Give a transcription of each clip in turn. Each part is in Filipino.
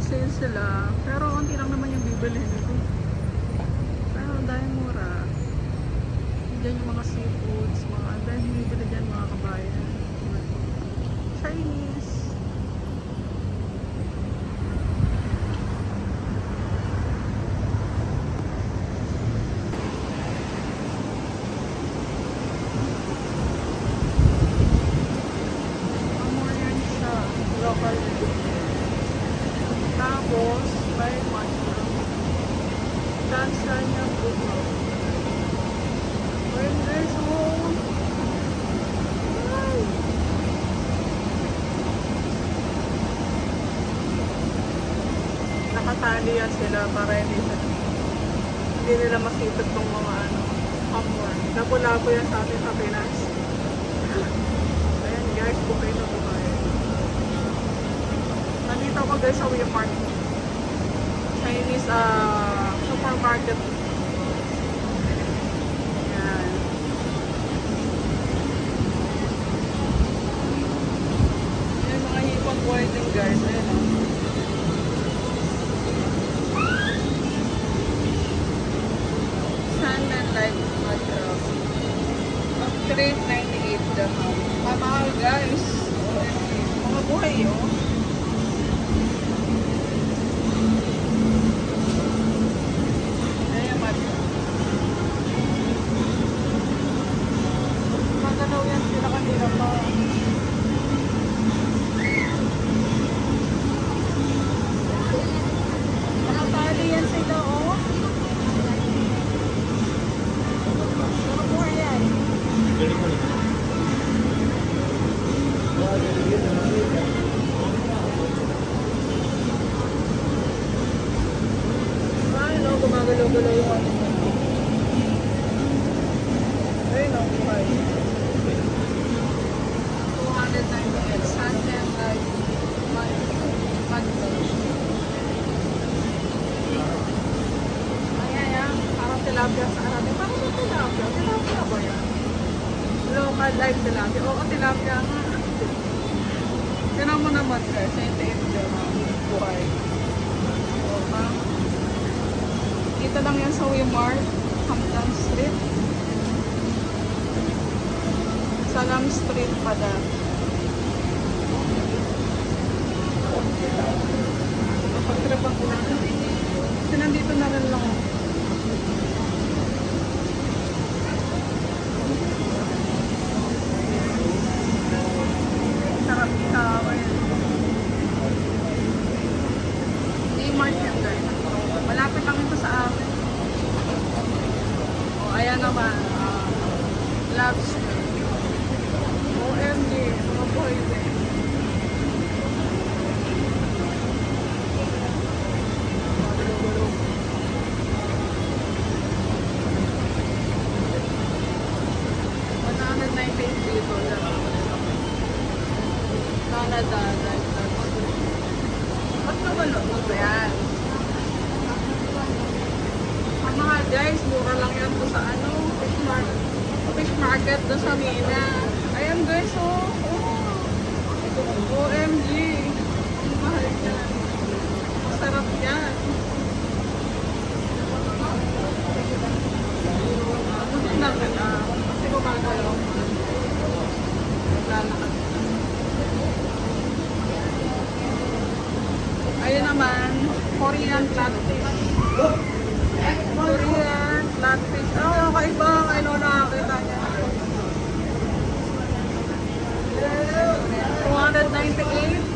nag-sale sila. Pero konti lang naman yung bibili nito. Pero dahil mura. Diyan yung mga seafoods, mga dahil bibili dyan mga kabayan. Chinese. Tapos, by mushroom. Tanzania buko. When there's home. Ay! Nakatali yan sila para hindi nila masipit tong mga hamor. Labo-labo yan sa atin sa Pinas. Ayan guys, bukay na bukay. Nandito ako guys sa Walmart. Chinese supermarket. Yan. Yan mga hipang buhay din guys. Ayan o. Salmon like mud crab. 398 daw. Mahal guys. Mga buhay yun. Gumagalaw-galaw yung ano. Ayun o, buhay. 298 something like mud-fish. Ayan, parang tilapia sa Arabi. Parang yung tilapia. Tilapia ba yan? Local live tilapia. Oo, tilapia nga. Tinan mo naman guys. 98 dyan. Buhay. Dito lang yan sa Walmart, Hampton Street. Salam Street pala. Pagtrapan ko na. Kasi nandito na rin lang ako. Sarap ikaw. D-Mart yan guys. Malapit lang ito sa amin. O, ayan naman. Lobster. OMG. Mga boy din. dito. Canada. Ba't nabalot mo ba yan? Mahal guys, mura lang yan po sa fish market doon sa Mina. Ayan guys, oh. OMG. Mahal yan. Masarap yan. Gusto lang na. Kasi kumagalaw. Naglalakad. Ayun naman, Korean flatfish. Korean flatfish. Oh, kakaiba. Ano nakakita niya. 298.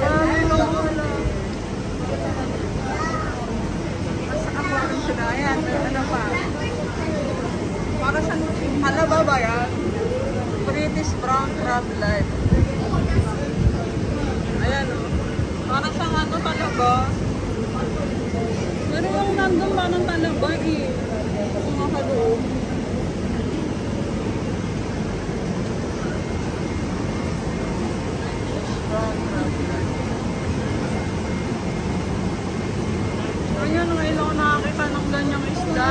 Ano wala. Nasa aquarium sila. Ayan, ano pa. Para sa halaba ba yan? British brown crab life. Ayan o. Para sa ano talaga. Pero yung nandun ba ng talaba eh. Mga kaloob. Ayan, ngayon ako nakakita ng ganyang isda.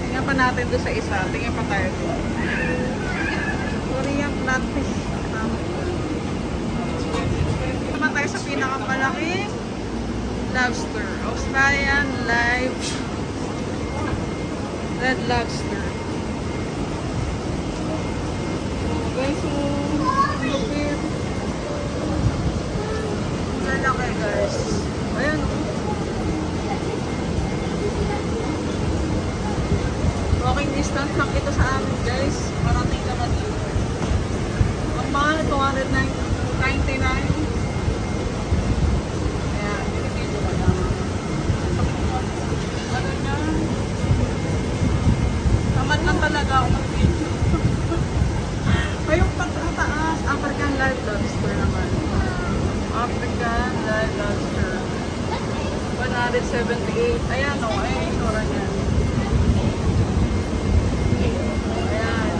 Tingnan pa natin doon sa isa. Tingnan pa tayo doon. Korean flatfish. guys. Ayan o. Walking distance lang ito sa amin guys. Parating naman dito. Ang mahal, 299. Ayan, binibidyo ko lang. Ano niya? Tamad lang talaga ako mag-video. Ayong pagkataas, African live lobster naman. African live lobster. 178. Ayan o, ay itsura niya. Ayan.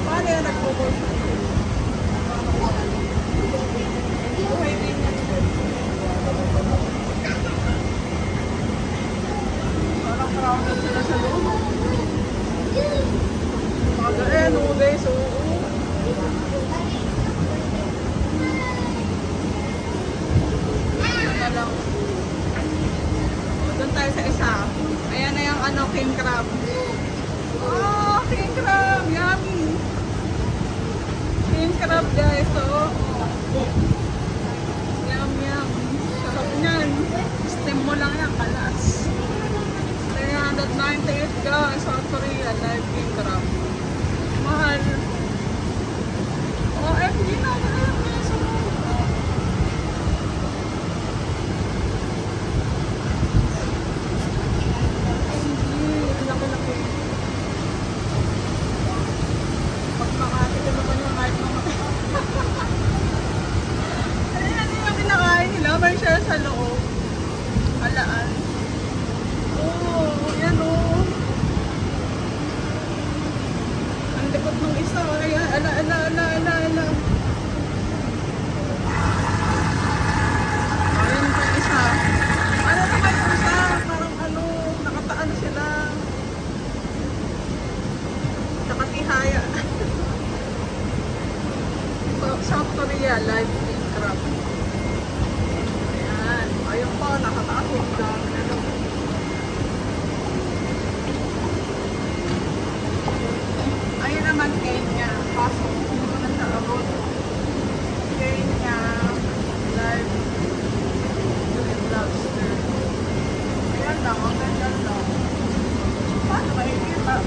Paano yan nag-focus? Buhay din yan. Parang crowded sila sa loob. Ayan o guys, oo. Lang. Doon tayo sa isa. Ayan na yung ano, king crab. Oh, king crab. Yummy. King crab guys. So, yum yum. Sarap niyan. Steam mo lang yan. Kalas. 398 guys. South Korea. Live king crab. Mahal. Oh, FG na. May share sa loob. Alaan. Oh, yan oh. Ang likot ng isa. Ayan, ala. Ayan pa isa. Ano naman yung isa? Parang ano, nakataan sila. Nakatihaya. So, South Korea, live king crab. Ayun po, nakataas yung dami na lang. Ayun naman, Kenya. Pasok ko na sa abot. Kenya. Live. With lobster. Ayan lang, ang ganda lang. Paano makikita?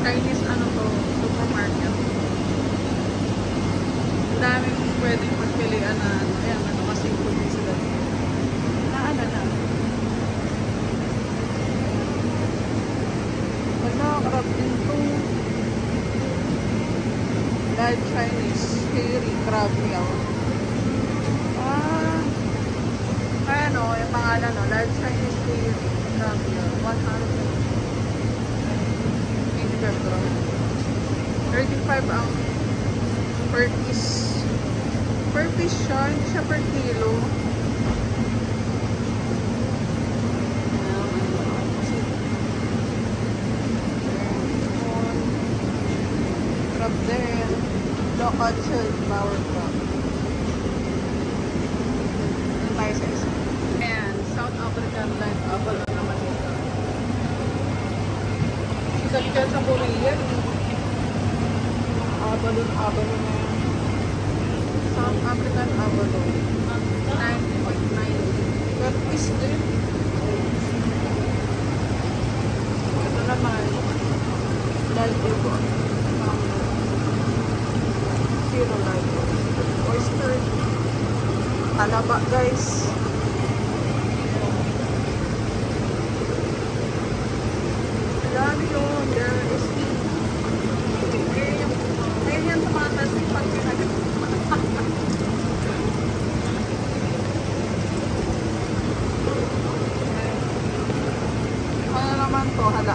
Chinese ano to, supermarket. Ang daming pwedeng pagpilian na ano. Ayan, ano kasi pwede sila. Naala na. Wala, crab din to. Live Chinese, hairy crab meal. Ayan o, yung pangalan o, Live Chinese hairy crab meal. 100. 35 ang per piece. Per piece siya, hindi siya per kilo. Crab din. Local chilled flour crab. Ano tayo sa isa? Ayan, South African live abalo naman ito. Sikat siya sa Korea. Abalo na yan. South African abalo. 9.9. Per piece din. Ito naman. Live ito. Zero live. Oyster. Talaba guys. Dami yun. There is ayun yung tumatay.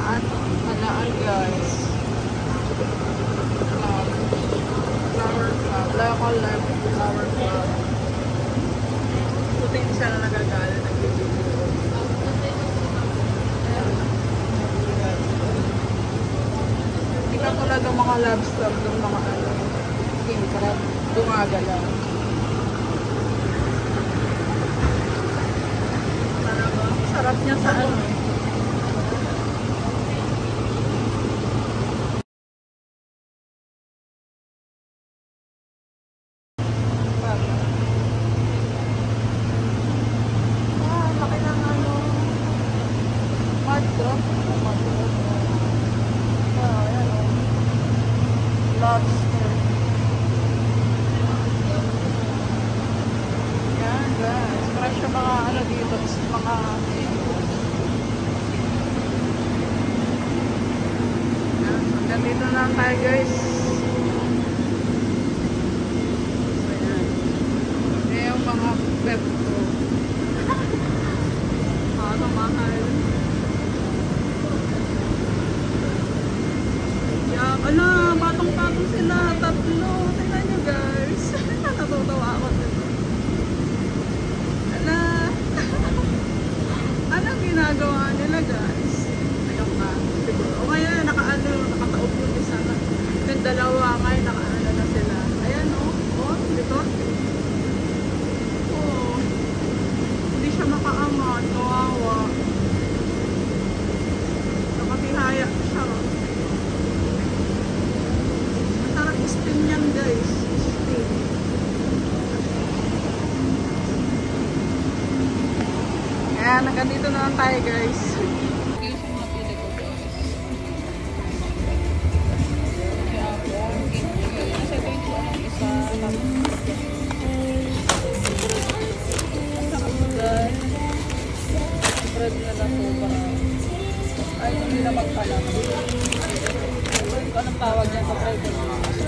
Halaan guys. Flower club. Local life flower club. Puting siya na nagagala. Nagbibigyo. Hindi ka tulad ng mga lobster, ng mga king crab. Dumagalaw. Sarap niya sa ano. Laki ng ano. Madro. Ayan o. Lobster. Yan guys. Fresh yung mga ano dito. Mga dito na tayo guys. Ayan. Ayan yung mga pet ko. Ano mahal. Yan. Ala, patong-patong sila. Tatlo. Tingnan nyo guys. Natutawa ako dito. Ala. Anong ginagawa nila guys? Ayok na. O ngayon, nakataob yung isa na. Yung dalawa ngayon, nakaano na sila. Ayan o. Oh, dito. Oh. Hindi siya makaangat. Kawawa. Nakatihaya siya. Masarap steam yan guys. Steam. Ayan, nagandito na lang tayo guys. Bread na lang po para ay hindi na magpalang. Ito anong tawag yan sa bread.